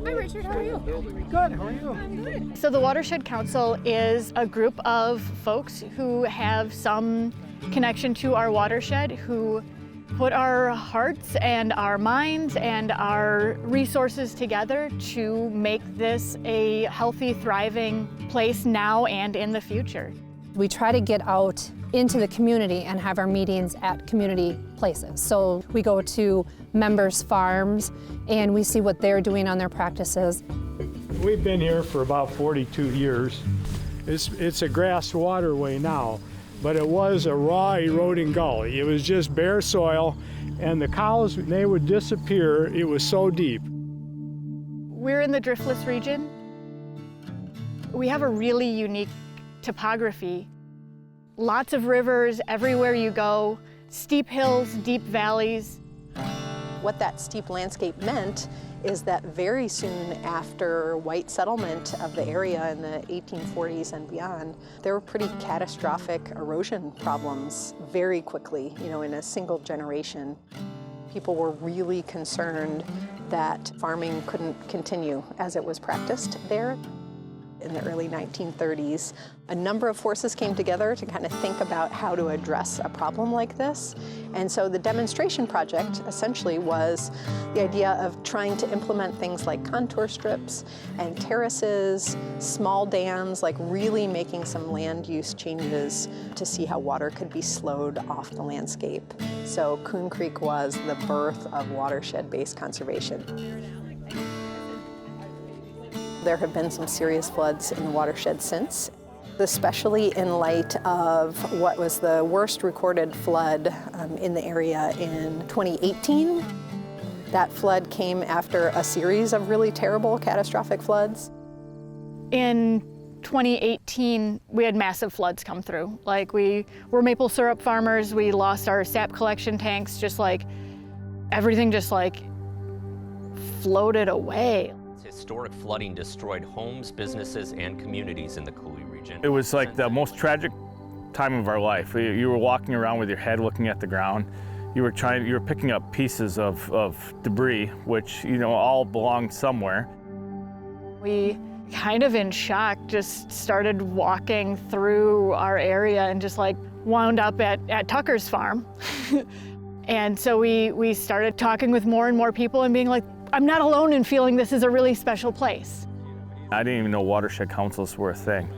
Hi Richard, how are you? Good, how are you? I'm good. So the Watershed Council is a group of folks who have some connection to our watershed, who put our hearts and our minds and our resources together to make this a healthy, thriving place now and in the future. We try to get out into the community and have our meetings at community places. So we go to members' farms and we see what they're doing on their practices. We've been here for about 42 years. It's a grass waterway now, but it was a raw eroding gully. It was just bare soil, and the cows, they would disappear. It was so deep. We're in the Driftless region. We have a really unique topography. Lots of rivers everywhere you go, steep hills, deep valleys. What that steep landscape meant is that very soon after white settlement of the area in the 1840s and beyond, there were pretty catastrophic erosion problems very quickly, in a single generation. People were really concerned that farming couldn't continue as it was practiced there. In the early 1930s, a number of forces came together to kind of think about how to address a problem like this. And so the demonstration project essentially was the idea of trying to implement things like contour strips and terraces, small dams, like really making some land use changes to see how water could be slowed off the landscape. So Coon Creek was the birth of watershed-based conservation. There have been some serious floods in the watershed since, especially in light of what was the worst recorded flood in the area in 2018. That flood came after a series of really terrible catastrophic floods. In 2018, we had massive floods come through. Like, we were maple syrup farmers, we lost our sap collection tanks, everything floated away. Historic flooding destroyed homes, businesses, and communities in the Cooley region. It was like the most tragic time of our life. You were walking around with your head looking at the ground. You were picking up pieces of debris, which, all belonged somewhere. We, kind of in shock, just started walking through our area and wound up at Tucker's farm. And so we started talking with more and more people and being like, I'm not alone in feeling this is a really special place. I didn't even know watershed councils were a thing.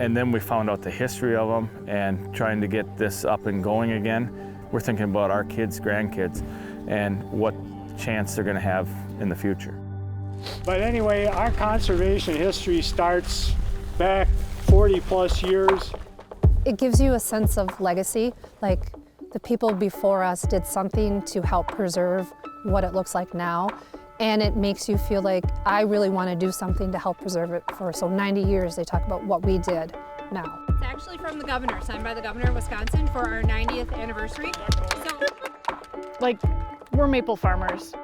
And then we found out the history of them and trying to get this up and going again. We're thinking about our kids, grandkids, and what chance they're gonna have in the future. But anyway, our conservation history starts back 40 plus years. It gives you a sense of legacy, like the people before us did something to help preserve what it looks like now. And it makes you feel like I really want to do something to help preserve it so 90 years they talk about what we did now. It's actually from the governor, signed by the governor of Wisconsin for our 90th anniversary. We're maple farmers.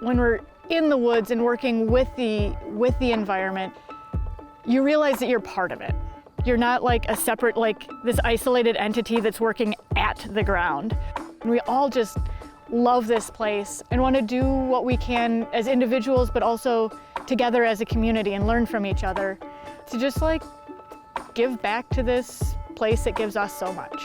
When we're in the woods and working with the environment, you realize that you're part of it. You're not like a separate, this isolated entity that's working at the ground. And we all just love this place and want to do what we can as individuals, but also together as a community and learn from each other to just give back to this place that gives us so much.